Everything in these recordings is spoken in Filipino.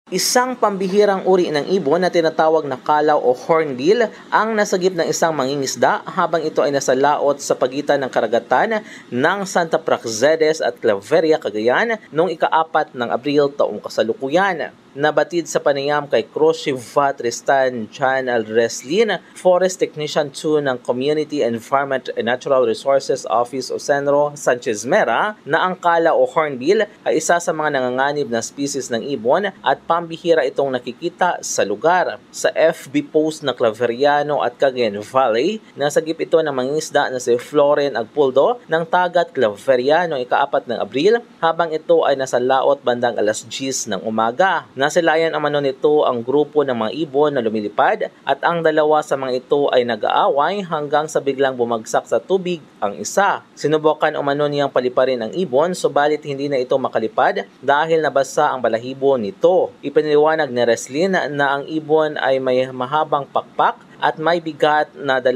Isang pambihirang uri ng ibon na tinatawag na kalaw o hornbill ang nasagip ng isang mangingisda habang ito ay nasa laot sa pagitan ng karagatan ng Santa Praxedes at Claveria, Cagayan noong ika-4 ng Abril taong kasalukuyan. Nabatid sa panayam kay Croshiva Tristan Jan Alreslin, Forest Technician 2 ng Community Environment and Natural Resources Office o Senro Sanchez Mera, na ang kalaw o hornbill ay isa sa mga nanganganib na species ng ibon at pambihira itong nakikita sa lugar. Sa FB post na Claveriano at Cagayan Valley, nasagip ito ng mangingisda na si Floren Agpuldo ng Tagat Claveriano ika-4 ng Abril habang ito ay nasa laot bandang alas 10 ng umaga. Nasilayan umano nito ang grupo ng mga ibon na lumilipad at ang dalawa sa mga ito ay nag-aaway hanggang sa biglang bumagsak sa tubig ang isa. Sinubukan umano niyang paliparin ang ibon subalit hindi na ito makalipad dahil nabasa ang balahibo nito. Ipinaliwanag ni Reslin na ang ibon ay may mahabang pakpak at may bigat na 2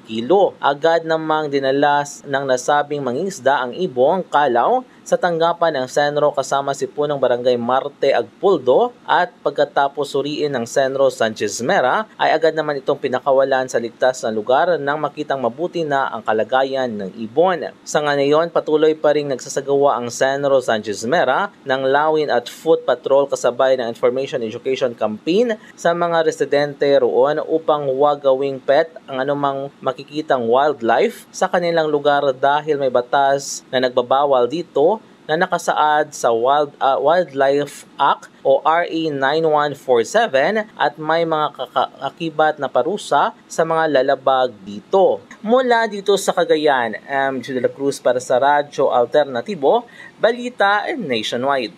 kilo. Agad namang dinala ng nasabing mangingisda ang ibong kalaw sa tanggapan ng Senro kasama si punong barangay Marte Agpuldo at pagkatapos suriin ng Senro Sanchez Mera ay agad naman itong pinakawalan sa ligtas na lugar nang makitang mabuti na ang kalagayan ng ibon. Sa ngayon, patuloy pa ring nagsasagawa ang Senro Sanchez Mera ng lawin at foot patrol kasabay ng information education campaign sa mga residente roon upang huwag gawing pet ang anumang makikitang wildlife sa kanilang lugar dahil may batas na nagbabawal dito na nakasaad sa Wildlife Act o RA 9147 at may mga kaakibat na parusa sa mga lalabag dito. Mula dito sa Cagayan, Jude de la Cruz para sa Radyo Alternatibo, Balita Nationwide.